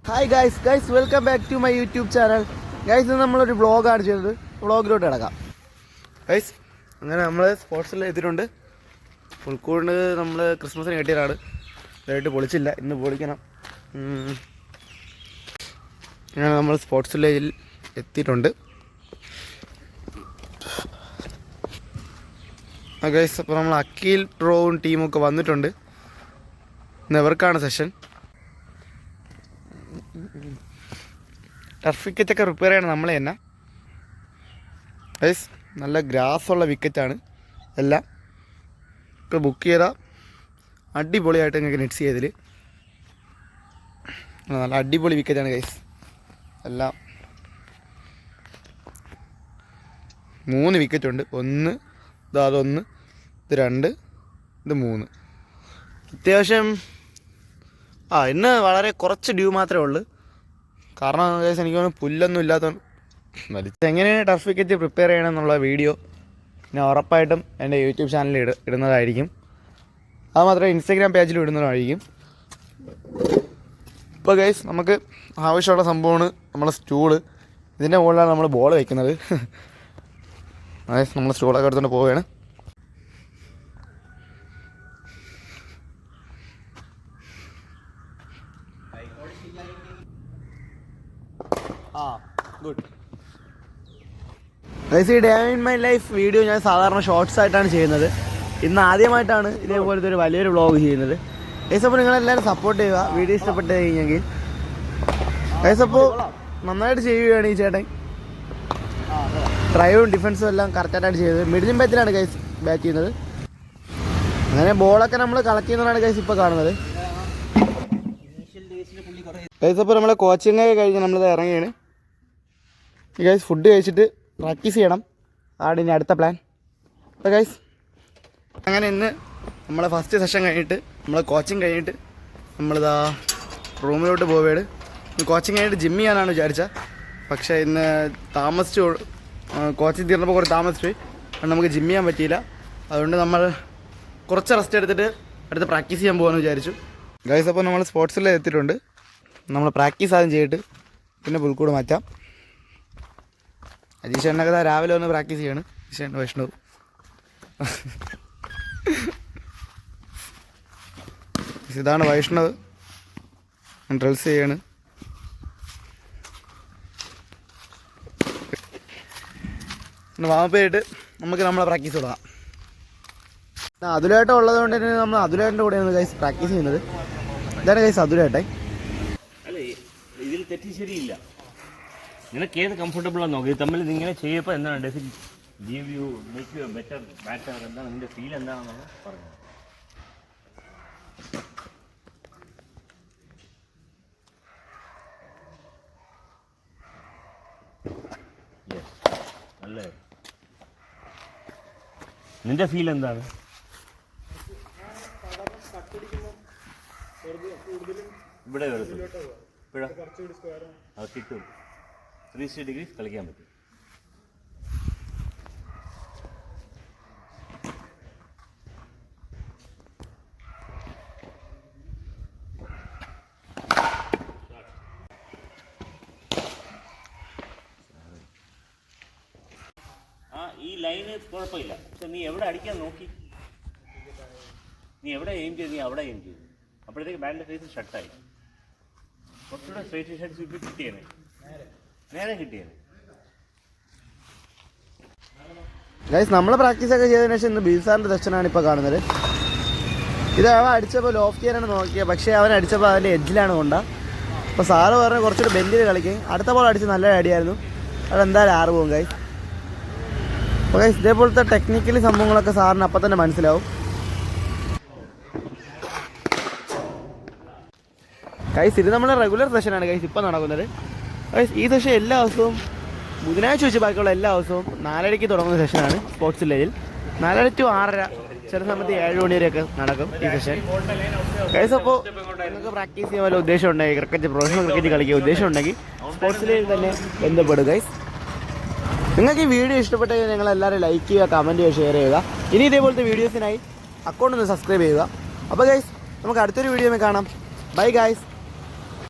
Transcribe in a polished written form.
Hi guys welcome back to my YouTube channel. Guys ഇന്ന് നമ്മളൊരു വ്ളോഗാണ് ചെയ്തത്. വ്ളോഗിലോട്ട് കിടക്കാം ഗൈസ്. അങ്ങനെ നമ്മൾ സ്പോർട്സിൽ എത്തിയിട്ടുണ്ട്. പുൽക്കൂടിന് നമ്മൾ ക്രിസ്മസിന് കെട്ടിയതാണ്. ഇതായിട്ട് പൊളിച്ചില്ല, ഇന്ന് പൊളിക്കണം. അങ്ങനെ നമ്മൾ സ്പോർട്സ് വില്ലേജിൽ എത്തിയിട്ടുണ്ട്. ഗൈസ് അപ്പോൾ നമ്മൾ അക്കീൽ ട്രോവും ടീമൊക്കെ വന്നിട്ടുണ്ട്. ഇന്ന് എവർക്കാണ് സെഷൻ. ടർഫ് വിക്കറ്റൊക്കെ റിപ്പയർ ചെയ്യണം നമ്മൾ തന്നെ. ഗൈസ് നല്ല ഗ്രാസുള്ള വിക്കറ്റാണ് എല്ലാം. ഇപ്പോൾ ബുക്ക് ചെയ്താൽ അടിപൊളിയായിട്ട് നിങ്ങൾക്ക് നെറ്റ്സ് ചെയ്തതിൽ നല്ല അടിപൊളി വിക്കറ്റാണ് ഗൈസ്. എല്ലാം 3 വിക്കറ്റുണ്ട്. ഒന്ന് അതൊന്ന്, ഇത് 2, ഇത് 3. അത്യാവശ്യം ഇന്ന് വളരെ കുറച്ച് ഡ്യൂ മാത്രമേ ഉള്ളൂ. കാരണം ഗൈസ് എനിക്ക് തോന്നുന്നു പുല്ലൊന്നും ഇല്ലാത്തതുകൊണ്ട് എങ്ങനെയാണ് ടർഫ് വിക്കറ്റ് പ്രിപ്പയർ ചെയ്യണമെന്നുള്ള വീഡിയോ ഞാൻ ഉറപ്പായിട്ടും എൻ്റെ യൂട്യൂബ് ചാനലിൽ ഇടുന്നതായിരിക്കും. അത് മാത്രമേ ഇൻസ്റ്റാഗ്രാം പേജിലും ഇടുന്നതായിരിക്കും. ഇപ്പോൾ ഗൈസ് നമുക്ക് ആവശ്യമുള്ള സംഭവമാണ് നമ്മളെ സ്റ്റൂള്. ഇതിൻ്റെ മുകളിലാണ് നമ്മൾ ബോൾ വയ്ക്കുന്നത്. ഗൈസ് നമ്മൾ സ്റ്റൂളൊക്കെ എടുത്തുകൊണ്ട് പോവുകയാണ്. ഗുഡ് ഗൈസ്, ഈ day in my life video ഞാൻ സാധാരണ ഷോർട്സ് ആയിട്ടാണ് ചെയ്യുന്നത്. ഇന്ന് ആദ്യമായിട്ടാണ് ഇതേപോലത്തെ ഒരു വലിയൊരു വ്ളോഗ് ചെയ്യുന്നത്. ഗൈസ് അപ്പോൾ നിങ്ങളെല്ലാവരും സപ്പോർട്ട് ചെയ്യുക. വീഡിയോ ഇഷ്ടപ്പെട്ട് കഴിഞ്ഞെങ്കിൽ. ഗൈസ് അപ്പോൾ നന്നായിട്ട് ചെയ്യുകയാണ് ഈ ചേട്ടൻ. ഡ്രൈവും ഡിഫൻസും എല്ലാം കറക്റ്റായിട്ടാണ് ചെയ്തത്. മിഡിലും ബാറ്റിലാണ് ഗൈസ് ബാറ്റ് ചെയ്യുന്നത്. അങ്ങനെ ബോളൊക്കെ നമ്മൾ കളക്ട് ചെയ്യുന്നതാണ് ഗൈസ് ഇപ്പോൾ കാണുന്നത്. ഗൈസ് അപ്പോൾ നമ്മളെ കോച്ചിങ് കഴിഞ്ഞ് നമ്മളിത് ഇറങ്ങിയാണ്. ഗൈസ് ഫുഡ് കഴിച്ചിട്ട് പ്രാക്ടീസ് ചെയ്യണം. ആണ് ഇനി അടുത്ത പ്ലാൻ. അപ്പോൾ ഗൈസ് അങ്ങനെ ഇന്ന് നമ്മളെ ഫസ്റ്റ് സെഷൻ കഴിഞ്ഞിട്ട് നമ്മളെ കോച്ചിങ് കഴിഞ്ഞിട്ട് നമ്മളിതാ റൂമിലോട്ട് പോവുകയാണ്. കോച്ചിങ് കഴിഞ്ഞിട്ട് ജിം ചെയ്യാനാണ് വിചാരിച്ചത്. പക്ഷേ ഇന്ന് താമസിച്ചു. കോച്ചിങ് തീർന്നപ്പോൾ കുറച്ച് താമസിച്ചു പോയി. അതുകൊണ്ട് നമുക്ക് ജിം ചെയ്യാൻ പറ്റിയില്ല. അതുകൊണ്ട് നമ്മൾ കുറച്ച് റെസ്റ്റ് എടുത്തിട്ട് അടുത്ത് പ്രാക്ടീസ് ചെയ്യാൻ പോകാമെന്ന് വിചാരിച്ചു. ഗൈസ് അപ്പോൾ നമ്മൾ സ്പോർട്സിൽ എത്തിയിട്ടുണ്ട്. നമ്മൾ പ്രാക്ടീസ് ആദ്യം ചെയ്തിട്ട് പിന്നെ പുൽക്കൂട് മാറ്റാം. അജീഷേട്ടനൊക്കെ രാവിലെ വന്ന് പ്രാക്ടീസ് ചെയ്യാണ്. അജീഷേട്ടൻ വൈഷ്ണവ്. ഇതാണ് വൈഷ്ണവ്, ഡ്രിൽസ് ചെയ്യാണ്. വാമപ്പയായിട്ട് നമുക്ക് നമ്മളെ പ്രാക്ടീസ് തുടങ്ങാം. അതുലായിട്ട് ഉള്ളത് കൊണ്ട് തന്നെ നമ്മൾ അതുലായിൻ്റെ കൂടെയാണ് ഗൈസ് പ്രാക്ടീസ് ചെയ്യുന്നത്. ഇതാണ് ഗൈസ് അതുലായിട്ടെ. അല്ലേ ഇതിൽ തെറ്റി ശരിയില്ല. നിനക്ക് ഏത് കംഫർട്ടബിൾ ആണെന്ന് നോക്കി തമ്മിൽ ഇങ്ങനെ ചെയ്യുമ്പോൾ എന്താണ് does it give you make you better batter, എന്താണ് നിൻ്റെ ഫീൽ എന്താണെന്ന് പറഞ്ഞു. അല്ലേ നിൻ്റെ ഫീൽ എന്താണ്? ഇവിടെ വരത്തുള്ളൂ. അത് കിട്ടും. 360 ഡിഗ്രീസ് കളിക്കാൻ പറ്റും. ഈ ലൈന് കുഴപ്പമില്ല. പക്ഷെ നീ എവിടെ അടിക്കാൻ നോക്കി, നീ എവിടെ എയിം ചെയ്ത് നീ അവിടെ എയിം ചെയ്തു. അപ്പോഴത്തേക്ക് ബാറ്റിൻ്റെ ഫേസ് ഷട്ടായി. കുറച്ചുകൂടെ സ്ട്രേറ്റ് ഷട്ട്സ് ഇപ്പോൾ കിട്ടിയേനെ, നേരെ കിട്ടിയേനെ. ഗൈസ് നമ്മൾ പ്രാക്ടീസൊക്കെ ചെയ്തതിനു ശേഷം ഇന്ന് ബീസാറിൻ്റെ സെക്ഷനാണ് ഇപ്പോൾ കാണുന്നത്. ഇത് അവൻ അടിച്ചപ്പോൾ ലോഫ്റ്റ് ചെയ്യാനാണ് നോക്കിയത്. പക്ഷേ അവൻ അടിച്ചപ്പോൾ അതിൻ്റെ എഡ്ജിലാണ് കൊണ്ട. അപ്പോൾ സാറ് പറഞ്ഞ് കുറച്ചുകൂടി ബെൻഡിൽ കളിക്കും. അടുത്ത ബോൾ അടിച്ച് നല്ല അടിയായിരുന്നു. അതെന്തായാലും 6 പോകും ഗൈസ്. അപ്പോൾ ഗൈസ് ഇതേപോലത്തെ ടെക്നിക്കലി സംഭവങ്ങളൊക്കെ സാറിന് അപ്പം തന്നെ മനസ്സിലാവും. ഗൈസ് ഇത് നമ്മുടെ റെഗുലർ സെഷനാണ് ഗൈസ് ഇപ്പോൾ നടക്കുന്നത്. ഗൈസ് ഈ സെഷൻ എല്ലാ ദിവസവും ബുധനാഴ്ച വെച്ച് ബാക്കിയുള്ള എല്ലാ ദിവസവും 4:30 തുടങ്ങുന്ന സെഷനാണ് സ്പോർട്സ് വില്ലേജിൽ. 4:30 to 6:30, ചില സമയത്ത് 7 മണി വരെയൊക്കെ നടക്കും ഈ സെഷൻ. ഗൈസ് അപ്പോൾ നിങ്ങൾക്ക് പ്രാക്ടീസ് ചെയ്യാൻ വല്ല ഉദ്ദേശം ഉണ്ടെങ്കിൽ, പ്രൊഫഷണൽ ക്രിക്കറ്റ് കളിക്കുക ഉദ്ദേശം ഉണ്ടെങ്കിൽ സ്പോർട്സ് വില്ലേജിൽ തന്നെ ബന്ധപ്പെടുക ഗൈസ്. നിങ്ങൾക്ക് ഈ വീഡിയോ ഇഷ്ടപ്പെട്ടെങ്കിൽ നിങ്ങളെല്ലാവരും ലൈക്ക് ചെയ്യുക, കമൻറ്റ് ചെയ്യുക, ഷെയർ ചെയ്യുക. ഇനി ഇതേപോലത്തെ വീഡിയോസിനായി അക്കൗണ്ട് ഒന്ന് സബ്സ്ക്രൈബ് ചെയ്യുക. അപ്പോൾ ഗൈസ് നമുക്ക് അടുത്തൊരു വീഡിയോയിൽ കാണാം. Bye guys.